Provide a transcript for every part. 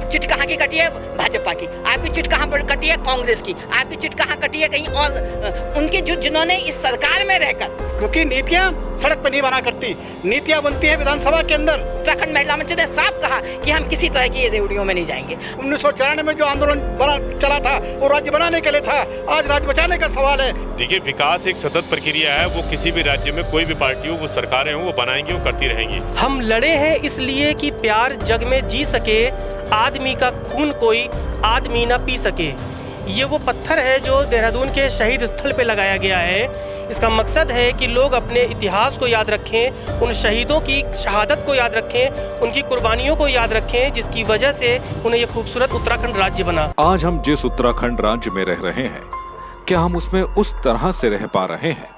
Chit कहाँ की कटी है? भाजपा की। आपकी चिट कहाँ पर कटी है? कांग्रेस की। आपकी चिट कहाँ कटी है? कहीं और उनके जिन्होंने इस सरकार में रहकर, क्योंकि नीतियां सड़क पर नहीं बना करती, नीतियां बनती है विधानसभा के अंदर। उत्तराखंड महिला मंच ने साफ कहा कि हम किसी तरह की रेवड़ियों में नहीं जाएंगे। 1994 में जो आंदोलन चला था वो राज्य बनाने के लिए था, आज राज्य बचाने का सवाल है। देखिए, विकास एक सतत प्रक्रिया है, वो किसी भी राज्य में कोई भी पार्टी हो, वो सरकारें हो, वो बनाएंगी, वो करती रहेंगी। हम लड़े हैं इसलिए कि प्यार जग में जी सके, आदमी का खून कोई आदमी ना पी सके। ये वो पत्थर है जो देहरादून के शहीद स्थल पे लगाया गया है। इसका मकसद है कि लोग अपने इतिहास को याद रखें, उन शहीदों की शहादत को याद रखें, उनकी कुर्बानियों को याद रखें, जिसकी वजह से उन्हें ये खूबसूरत उत्तराखंड राज्य बना। आज हम जिस उत्तराखंड राज्य में रह रहे हैं, क्या हम उसमें उस तरह से रह पा रहे हैं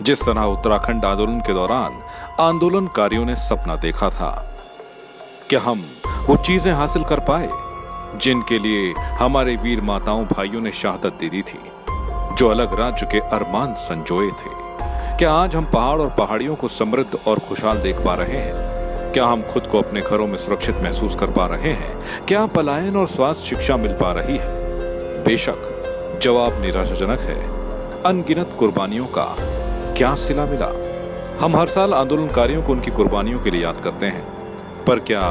जिस तरह उत्तराखंड आंदोलन के दौरान आंदोलनकारियों ने सपना देखा था? क्या हम वो चीजें हासिल कर पाए जिनके लिए हमारे वीर माताओं भाइयों ने शहादत दे दी थी, जो अलग राज्य के अरमान संजोए थे? क्या आज हम पहाड़ और पहाड़ियों को समृद्ध और खुशहाल देख पा रहे हैं? क्या हम खुद को अपने घरों में सुरक्षित महसूस कर पा रहे हैं? क्या पलायन और स्वास्थ्य शिक्षा मिल पा रही है? बेशक जवाब निराशाजनक है। अनगिनत कुर्बानियों का क्या सिला मिला? हम हर साल आंदोलनकारियों को उनकी कुर्बानियों के लिए याद करते हैं, पर क्या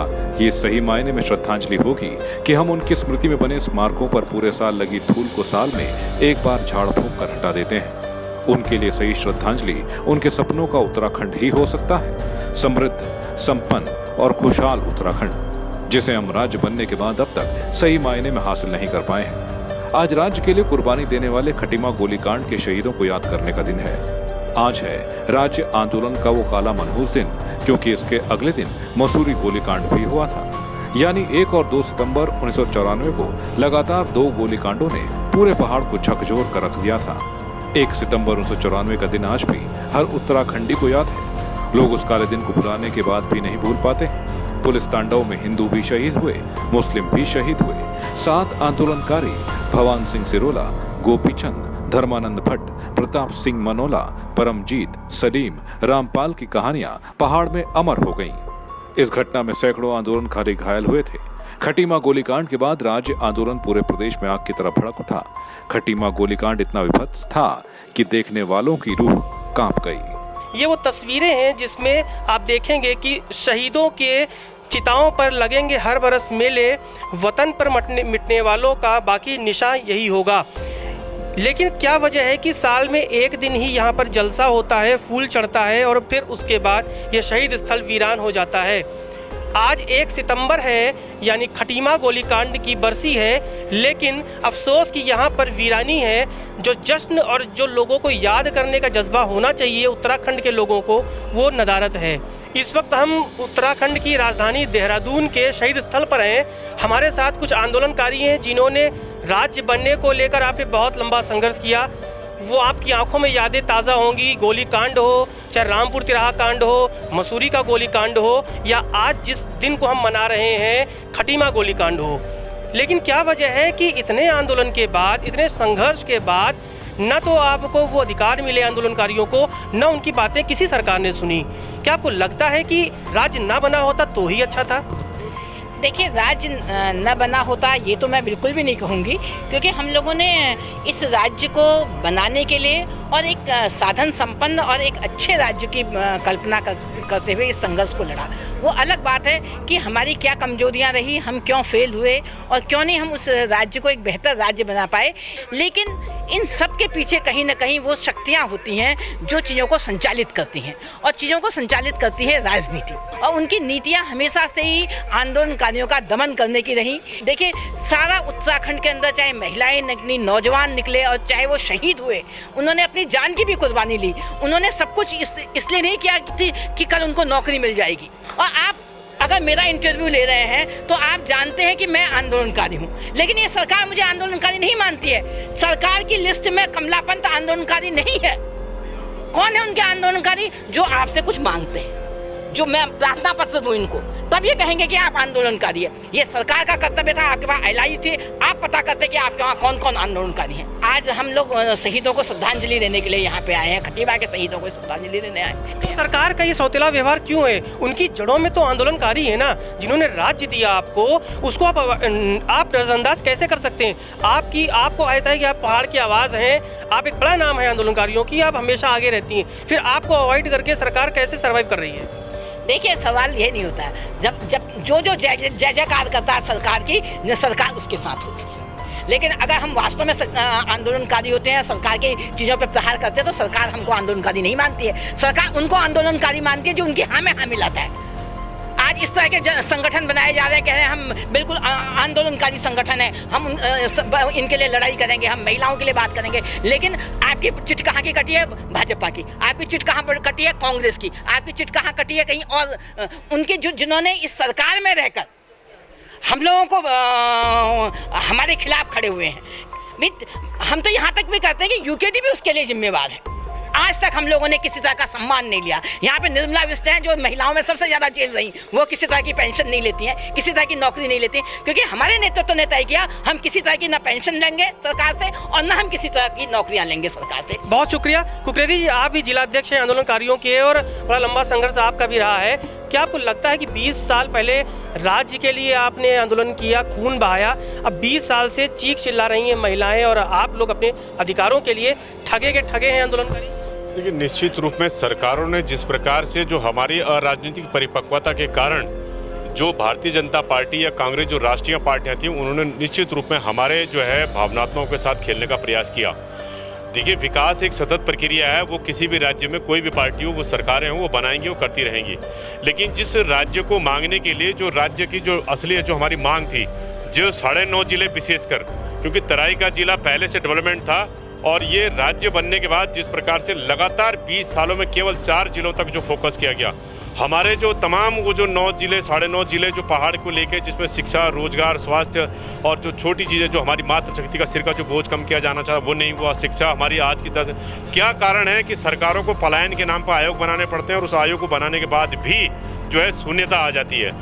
ये सही मायने में श्रद्धांजलि होगी कि हम उनकी स्मृति में बने स्मारकों पर पूरे साल लगी धूल को साल में एक बार झाड़ फूंक कर हटा देते हैं? उनके लिए सही श्रद्धांजलि उनके सपनों का उत्तराखंड ही हो सकता है, समृद्ध, संपन्न और खुशहाल उत्तराखंड, जिसे हम राज्य बनने के बाद अब तक सही मायने में हासिल नहीं कर पाए हैं। आज राज्य के लिए कुर्बानी देने वाले खटीमा गोलीकांड के शहीदों को याद करने का दिन है। आज है राज्य आंदोलन का वो काला मनहूस दिन, क्योंकि इसके अगले दिन मसूरी गोलीकांड भी हुआ था। यानी 1 और 2 सितंबर 1994 को लगातार 2 गोलीकांडों ने पूरे पहाड़ को झकझोर कर रख दिया था। 1 सितंबर 1994 का दिन आज भी हर उत्तराखंडी को याद है। लोग उस काले दिन को भुलाने के बाद भी नहीं भूल पाते। पुलिस तांडव में हिंदू भी शहीद हुए, मुस्लिम भी शहीद हुए। 7 आंदोलनकारी भवान सिंह सिरोला, गोपीचंद, धर्मानंद भट्ट, प्रताप सिंह मनोला, परमजीत, सलीम, रामपाल की कहानियां पहाड़ में अमर हो गईं। इस घटना में सैकड़ों आंदोलनकारी घायल हुए थे। खटीमा गोलीकांड के बाद राज्य आंदोलन पूरे प्रदेश में आग की तरह भड़क उठा। खटीमा गोलीकांड इतना विभत्स था कि देखने वालों की रूह कांप गई। ये वो तस्वीरें हैं जिसमें आप देखेंगे कि शहीदों के चिताओं पर लगेंगे हर बरस मेले, वतन पर मिटने वालों का बाकी निशान यही होगा। लेकिन क्या वजह है कि साल में एक दिन ही यहाँ पर जलसा होता है, फूल चढ़ता है और फिर उसके बाद ये शहीद स्थल वीरान हो जाता है। आज 1 सितंबर है, यानी खटीमा गोलीकांड की बरसी है, लेकिन अफसोस कि यहाँ पर वीरानी है। जो जश्न और जो लोगों को याद करने का जज्बा होना चाहिए उत्तराखंड के लोगों को, वो नदारत है। इस वक्त हम उत्तराखंड की राजधानी देहरादून के शहीद स्थल पर हैं। हमारे साथ कुछ आंदोलनकारी हैं जिन्होंने राज्य बनने को लेकर आपने बहुत लंबा संघर्ष किया। वो आपकी आंखों में यादें ताज़ा होंगी, गोलीकांड हो, चाहे रामपुर तिराहा कांड हो, मसूरी का गोलीकांड हो, या आज जिस दिन को हम मना रहे हैं खटीमा गोलीकांड हो। लेकिन क्या वजह है कि इतने आंदोलन के बाद, इतने संघर्ष के बाद, न तो आपको वो अधिकार मिले आंदोलनकारियों को, न उनकी बातें किसी सरकार ने सुनी? क्या आपको लगता है कि राज्य ना बना होता तो ही अच्छा था? देखिए, राज्य न बना होता ये तो मैं बिल्कुल भी नहीं कहूँगी, क्योंकि हम लोगों ने इस राज्य को बनाने के लिए और एक साधन संपन्न और एक अच्छे राज्य की कल्पना करते हुए इस संघर्ष को लड़ा। वो अलग बात है कि हमारी क्या कमजोरियां रही, हम क्यों फेल हुए और क्यों नहीं हम उस राज्य को एक बेहतर राज्य बना पाए। लेकिन इन सब के पीछे कहीं ना कहीं वो शक्तियां होती हैं जो चीज़ों को संचालित करती हैं, और चीज़ों को संचालित करती है राजनीति, और उनकी नीतियां हमेशा से ही आंदोलनकारियों का दमन करने की रही। देखिए, सारा उत्तराखंड के अंदर चाहे महिलाएं निकली, नौजवान निकले और चाहे वो शहीद हुए, उन्होंने अपनी जान की भी कुर्बानी ली। उन्होंने सब कुछ इसलिए नहीं किया कि कल उनको नौकरी मिल जाएगी। और आप अगर मेरा इंटरव्यू ले रहे हैं तो आप जानते हैं कि मैं आंदोलनकारी हूं, लेकिन ये सरकार मुझे आंदोलनकारी नहीं मानती है। सरकार की लिस्ट में कमला पंत आंदोलनकारी नहीं है। कौन है उनके आंदोलनकारी? जो आपसे कुछ मांगते हैं, जो मैं प्रार्थना पत्र दूं इनको, तब ये कहेंगे कि आप आंदोलनकारी है। ये सरकार का कर्तव्य था, आपके पास LI थी, आप पता करते कि आपके वहाँ कौन कौन आंदोलनकारी हैं। आज हम लोग शहीदों को श्रद्धांजलि देने के लिए यहाँ पे आए हैं, खटीमा के शहीदों को श्रद्धांजलि देने आए हैं। तो सरकार का ये सौतेला व्यवहार क्यों है? उनकी जड़ों में तो आंदोलनकारी है ना, जिन्होंने राज्य दिया आपको, उसको आप नजरअंदाज कैसे कर सकते हैं? आपको आता है कि आप पहाड़ की आवाज़ हैं, आप एक बड़ा नाम है आंदोलनकारियों की, आप हमेशा आगे रहती हैं, फिर आपको अवॉइड करके सरकार कैसे सर्वाइव कर रही है? देखिए, सवाल ये नहीं होता है, जब जो जय जयकार करता है सरकार की, सरकार उसके साथ होती है। लेकिन अगर हम वास्तव में आंदोलनकारी होते हैं, सरकार की चीज़ों पर प्रहार करते हैं, तो सरकार हमको आंदोलनकारी नहीं मानती है। सरकार उनको आंदोलनकारी मानती है जो उनकी हाँ में हाँ मिलाता है। आज इस तरह के संगठन बनाए जा रहे हैं, कह रहे हैं हम बिल्कुल आंदोलनकारी संगठन है, हम इनके लिए लड़ाई करेंगे, हम महिलाओं के लिए बात करेंगे। लेकिन आपकी चिट कहाँ की कटी है? भाजपा की। आपकी चिट कहाँ पर कटी है? कांग्रेस की। आपकी चिट कहाँ कटी है? कहीं और उनकी, जिन्होंने इस सरकार में रहकर हम लोगों को हमारे खिलाफ खड़े हुए हैं। हम तो यहाँ तक भी कहते हैं कि UKD भी उसके लिए जिम्मेवार है। आज तक हम लोगों ने किसी तरह का सम्मान नहीं लिया। यहाँ पे निर्मला विष्ट हैं जो महिलाओं में सबसे ज़्यादा जेल रही, वो किसी तरह की पेंशन नहीं लेती हैं, किसी तरह की नौकरी नहीं लेती, क्योंकि हमारे नेतृत्व ने तय किया हम किसी तरह की ना पेंशन लेंगे सरकार से और ना हम किसी तरह की नौकरियाँ लेंगे सरकार से। बहुत शुक्रिया कुकरेदी जी, आप भी जिलाध्यक्ष हैं आंदोलनकारियों के और बड़ा लंबा संघर्ष आपका भी रहा है। क्या आपको लगता है कि 20 साल पहले राज्य के लिए आपने आंदोलन किया, खून बहाया, अब 20 साल से चीख चिल्ला रही हैं महिलाएं और आप लोग अपने अधिकारों के लिए ठगे के ठगे हैं आंदोलनकारी? देखिए, निश्चित रूप में सरकारों ने जिस प्रकार से जो हमारी अराजनीतिक परिपक्वता के कारण जो भारतीय जनता पार्टी या कांग्रेस जो राष्ट्रीय पार्टियां थी, उन्होंने निश्चित रूप में हमारे जो है भावनात्मकों के साथ खेलने का प्रयास किया। देखिए, विकास एक सतत प्रक्रिया है, वो किसी भी राज्य में कोई भी पार्टी हो, वो सरकारें हो, वो बनाएंगी, वो करती रहेंगी। लेकिन जिस राज्य को मांगने के लिए जो राज्य की जो असली जो हमारी मांग थी, जो 9.5 जिले विशेषकर, क्योंकि तराई का जिला पहले से डेवलपमेंट था और ये राज्य बनने के बाद जिस प्रकार से लगातार 20 सालों में केवल 4 जिलों तक जो फोकस किया गया, हमारे जो तमाम वो जो 9 जिले 9.5 जिले जो पहाड़ को लेके, जिसमें शिक्षा, रोजगार, स्वास्थ्य और जो छोटी चीज़ें जो हमारी मातृशक्ति का सिर का जो बोझ कम किया जाना चाहा वो नहीं हुआ। शिक्षा हमारी आज की तरह, क्या कारण है कि सरकारों को पलायन के नाम पर आयोग बनाने पड़ते हैं और उस आयोग को बनाने के बाद भी जो है शून्यता आ जाती है।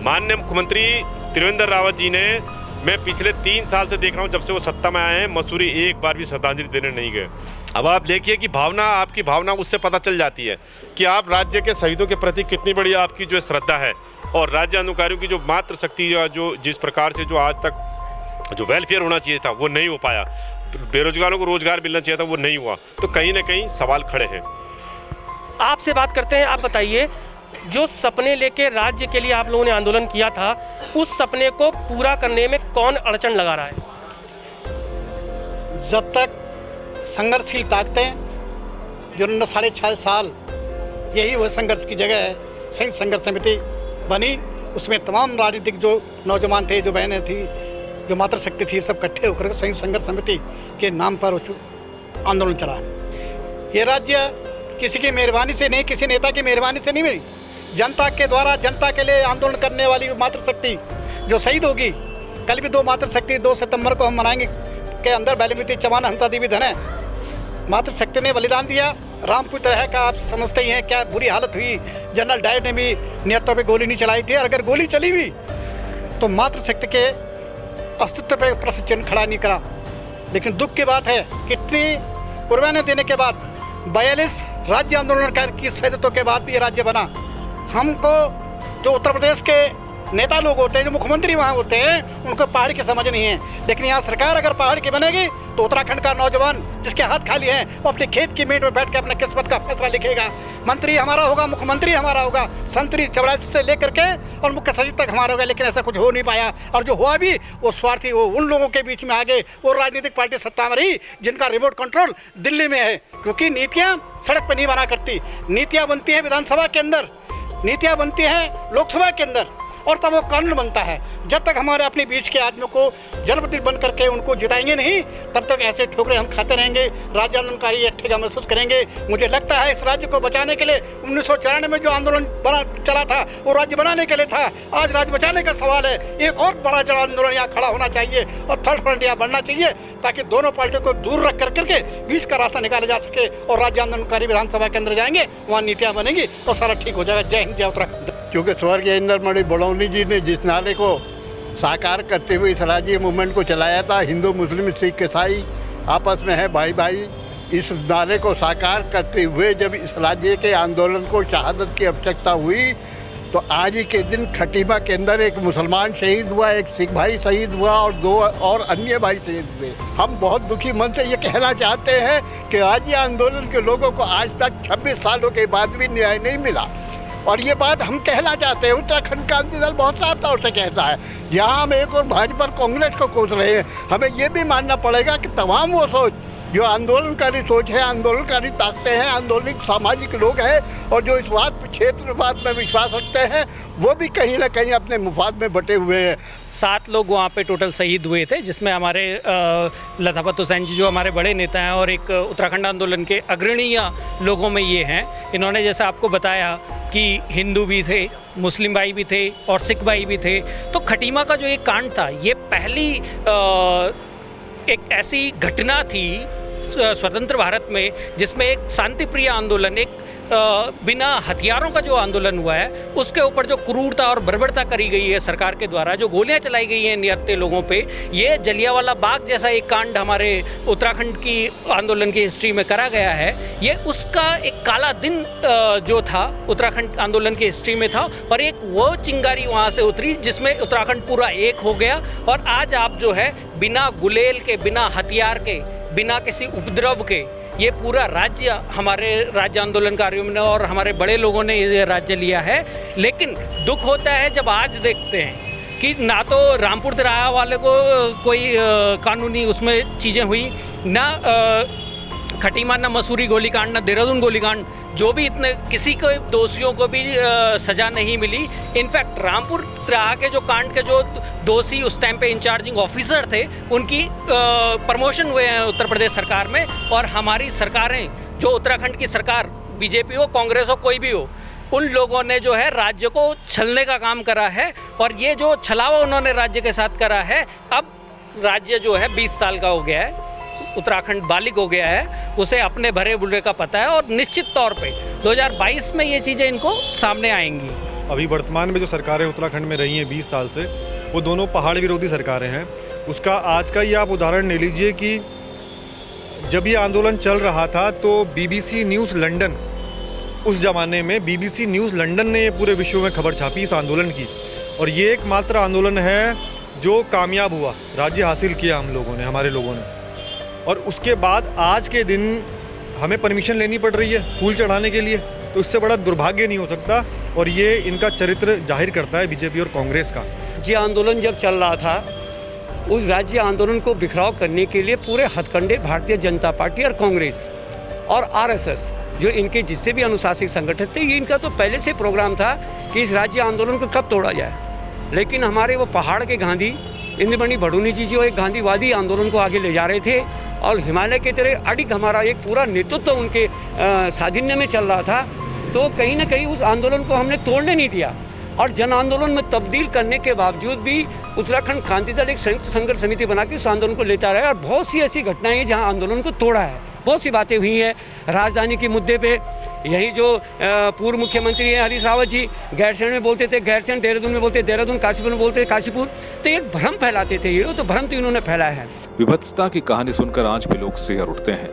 माननीय मुख्यमंत्री त्रिवेंद्र रावत जी ने, मैं पिछले 3 साल से देख रहा हूँ जब से वो सत्ता में आए हैं, मसूरी एक बार भी श्रद्धांजलि देने नहीं गए। अब आप देखिए कि भावना, आपकी भावना उससे पता चल जाती है कि आप राज्य के शहीदों के प्रति कितनी बड़ी आपकी जो श्रद्धा है और राज्य अनुकारियों की जो मातृशक्ति जो जिस प्रकार से जो आज तक जो वेलफेयर होना चाहिए था वो नहीं हो पाया, बेरोजगारों को रोजगार मिलना चाहिए था वो नहीं हुआ, तो कहीं ना कहीं सवाल खड़े हैं। आपसे बात करते हैं, आप बताइए, जो सपने लेके राज्य के लिए आप लोगों ने आंदोलन किया था, उस सपने को पूरा करने में कौन अड़चन लगा रहा है? जब तक संघर्षशील ताकतें, जो 6.5 साल यही वो संघर्ष की जगह है, संयुक्त संघर्ष समिति बनी, उसमें तमाम राजनीतिक जो नौजवान थे, जो बहनें थी, जो मातृशक्ति थी, सब इकट्ठे होकर संयुक्त संघर्ष समिति के नाम पर आंदोलन चला। ये राज्य किसी की मेहरबानी से नहीं, किसी नेता की मेहरबानी से नहीं मिली, जनता के द्वारा, जनता के लिए आंदोलन करने वाली मातृशक्ति जो शहीद होगी, कल भी 2 मातृशक्ति 2 सितंबर को हम मनाएंगे के अंदर बैलमिति चौहान हंसा देवी धन है। मातृशक्ति ने बलिदान दिया। रामपुर तरह का आप समझते ही हैं क्या बुरी हालत हुई। जनरल डायर ने भी नियतों पे गोली नहीं चलाई थी, और अगर गोली चली भी तो मातृशक्ति के अस्तित्व पे प्रश्न चिन्ह खड़ा नहीं करा। लेकिन दुख की बात है, कितनी कुर्बानी देने के बाद 42 राज्य आंदोलन की शहीदों के बाद भी ये राज्य बना। हमको जो उत्तर प्रदेश के नेता लोग होते हैं, जो मुख्यमंत्री वहाँ होते हैं, उनको पहाड़ की समझ नहीं है। लेकिन यहाँ सरकार अगर पहाड़ की बनेगी तो उत्तराखंड का नौजवान जिसके हाथ खाली हैं, वो अपने खेत की मेड़ में बैठ के अपने किस्मत का फैसला लिखेगा। मंत्री हमारा होगा, मुख्यमंत्री हमारा होगा, संतरी 84 से लेकर के और मुख्य सचिव तक हमारा होगा। लेकिन ऐसा कुछ हो नहीं पाया, और जो हुआ भी वो स्वार्थी, वो उन लोगों के बीच में आ गए, वो राजनीतिक पार्टी सत्ता में रही जिनका रिमोट कंट्रोल दिल्ली में है। क्योंकि नीतियाँ सड़क पर नहीं बना करती, नीतियाँ बनती हैं विधानसभा के अंदर, नीतियाँ बनती हैं लोकसभा के अंदर, और तब वो कानून बनता है। जब तक हमारे अपने बीच के आदमियों को जनप्रतिनिधि बन करके उनको जिताएंगे नहीं, तब तक ऐसे ठोकरे हम खाते रहेंगे, राज्य आंदोलनकारी एक ठेगा महसूस करेंगे। मुझे लगता है इस राज्य को बचाने के लिए 1994 में जो आंदोलन चला था, वो राज्य बनाने के लिए था। आज राज्य बचाने का सवाल है। एक और बड़ा जन आंदोलन यहाँ खड़ा होना चाहिए और थर्ड फ्रंट यहाँ बढ़ना चाहिए, ताकि दोनों पार्टियों को दूर रख करके बीच का रास्ता निकाला जा सके। और राज्य आंदोलनकारी विधानसभा के अंदर जाएंगे, वहाँ नीतियाँ बनेंगी तो सारा ठीक हो जाएगा। जय हिंद, जय उत्तराखंड। क्योंकि स्वर्गीय इंद्रमणि बड़ौनी जी ने जिस नारे को साकार करते हुए इस राज्य मूवमेंट को चलाया था, हिंदू मुस्लिम सिख ईसाई आपस में है भाई भाई, इस नारे को साकार करते हुए जब इस राज्य के आंदोलन को शहादत की आवश्यकता हुई तो आज ही के दिन खटीमा के अंदर एक मुसलमान शहीद हुआ, एक सिख भाई शहीद हुआ और 2 और अन्य भाई शहीद हुए। हम बहुत दुखी मन से ये कहना चाहते हैं कि राज्य आंदोलन के लोगों को आज तक 26 सालों के बाद भी न्याय नहीं मिला और ये बात हम कहना चाहते हैं। उत्तराखंड का दल बहुत साफ तौर से कहता है, यहाँ हम एक और भाजपा और कांग्रेस को कोस रहे हैं। हमें ये भी मानना पड़ेगा कि तमाम वो सोच जो आंदोलनकारी सोच है, आंदोलनकारी ताकतें हैं, आंदोलिक सामाजिक लोग हैं और जो इस बात क्षेत्रवाद में विश्वास रखते हैं, वो भी कहीं ना कहीं अपने मुफाद में बटे हुए हैं। 7 लोग वहाँ पे टोटल शहीद हुए थे, जिसमें हमारे लताफत हुसैन जी जो हमारे बड़े नेता हैं और एक उत्तराखंड आंदोलन के अग्रणीय लोगों में ये हैं। इन्होंने जैसे आपको बताया कि हिंदू भी थे, मुस्लिम भाई भी थे और सिख भाई भी थे। तो खटीमा का जो एक कांड था, ये पहली एक ऐसी घटना थी स्वतंत्र भारत में जिसमें एक शांति प्रिय आंदोलन, एक बिना हथियारों का जो आंदोलन हुआ है, उसके ऊपर जो क्रूरता और बर्बरता करी गई है सरकार के द्वारा, जो गोलियां चलाई गई हैं निहत्थे लोगों पे, ये जलियांवाला बाग जैसा एक कांड हमारे उत्तराखंड की आंदोलन की हिस्ट्री में करा गया है। ये उसका एक काला दिन जो था उत्तराखंड आंदोलन की हिस्ट्री में था और एक वो चिंगारी वहाँ से उतरी जिसमें उत्तराखंड पूरा एक हो गया। और आज आप जो है बिना गुलेल के, बिना हथियार के, बिना किसी उपद्रव के ये पूरा राज्य हमारे राज्य आंदोलनकारियों ने और हमारे बड़े लोगों ने ये राज्य लिया है। लेकिन दुख होता है जब आज देखते हैं कि ना तो रामपुर तिराहा वाले को कोई कानूनी उसमें चीज़ें हुई, ना खटीमा, ना मसूरी गोलीकांड, ना देहरादून गोलीकांड, जो भी इतने किसी को दोषियों को भी सज़ा नहीं मिली। इनफैक्ट रामपुर तिराहा के जो कांड के जो दोषी उस टाइम पे इंचार्जिंग ऑफिसर थे, उनकी प्रमोशन हुए हैं उत्तर प्रदेश सरकार में। और हमारी सरकारें, जो उत्तराखंड की सरकार, बीजेपी हो, कांग्रेस हो, कोई भी हो, उन लोगों ने जो है राज्य को छलने का काम करा है। और ये जो छलावा उन्होंने राज्य के साथ करा है, अब राज्य जो है 20 साल का हो गया है, उत्तराखंड बालिग हो गया है, उसे अपने भरे बुरे का पता है और निश्चित तौर पे 2022 में ये चीज़ें इनको सामने आएंगी। अभी वर्तमान में जो सरकारें उत्तराखंड में रही हैं 20 साल से, वो दोनों पहाड़ विरोधी सरकारें हैं। उसका आज का ही आप उदाहरण ले लीजिए कि जब ये आंदोलन चल रहा था तो BBC न्यूज़ लंदन, उस ज़माने में BBC न्यूज़ लंदन ने ये पूरे विश्व में खबर छापी इस आंदोलन की। और ये एकमात्र आंदोलन है जो कामयाब हुआ, राज्य हासिल किया हम लोगों ने, हमारे लोगों ने। और उसके बाद आज के दिन हमें परमिशन लेनी पड़ रही है फूल चढ़ाने के लिए, तो इससे बड़ा दुर्भाग्य नहीं हो सकता। और ये इनका चरित्र जाहिर करता है बीजेपी और कांग्रेस का। राज्य आंदोलन जब चल रहा था, उस राज्य आंदोलन को बिखराव करने के लिए पूरे हथकंडे भारतीय जनता पार्टी और कांग्रेस और RSS, जो इनके जितने भी अनुशासित संगठन थे, ये इनका तो पहले से प्रोग्राम था कि इस राज्य आंदोलन को कब तोड़ा जाए। लेकिन हमारे वो पहाड़ के गांधी इंद्रमणि बड़ौनी जी जो एक गांधीवादी आंदोलन को आगे ले जा रहे थे और हिमालय के तरह अडिग हमारा एक पूरा नेतृत्व उनके साधिन्य में चल रहा था, तो कहीं ना कहीं उस आंदोलन को हमने तोड़ने नहीं दिया। और जन आंदोलन में तब्दील करने के बावजूद भी उत्तराखंड क्रांति दल एक संयुक्त संघर्ष समिति बना के उस आंदोलन को लेता रहा है। और बहुत सी ऐसी घटनाएं हैं जहां आंदोलन को तोड़ा है, बहुत सी बातें हुई हैं। राजधानी के मुद्दे पे यही जो पूर्व मुख्यमंत्री हैं हरीश रावत जी, गैरसैंण में बोलते थे गैरसैंण, देहरादून में बोलते देहरादून, काशीपुर में बोलते काशीपुर, तो एक भ्रम फैलाते थे। ये तो भ्रम तो इन्होंने फैलाया है। विभत्सता की कहानी सुनकर आज भी लोग सिहर उठते हैं।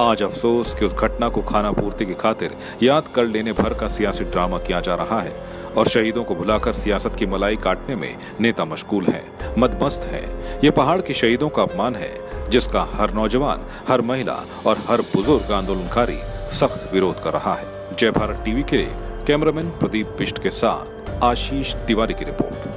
आज अफसोस कि उस घटना को खाना पूर्ति की खातिर याद कर लेने भर का सियासी ड्रामा किया जा रहा है और शहीदों को भुलाकर सियासत की मलाई काटने में नेता मशगूल है, मदमस्त है। ये पहाड़ के शहीदों का अपमान है जिसका हर नौजवान, हर महिला और हर बुजुर्ग आंदोलनकारी सख्त विरोध कर रहा है। जय भारत टीवी के लिए कैमरामैन प्रदीप बिष्ट के साथ आशीष तिवारी की रिपोर्ट।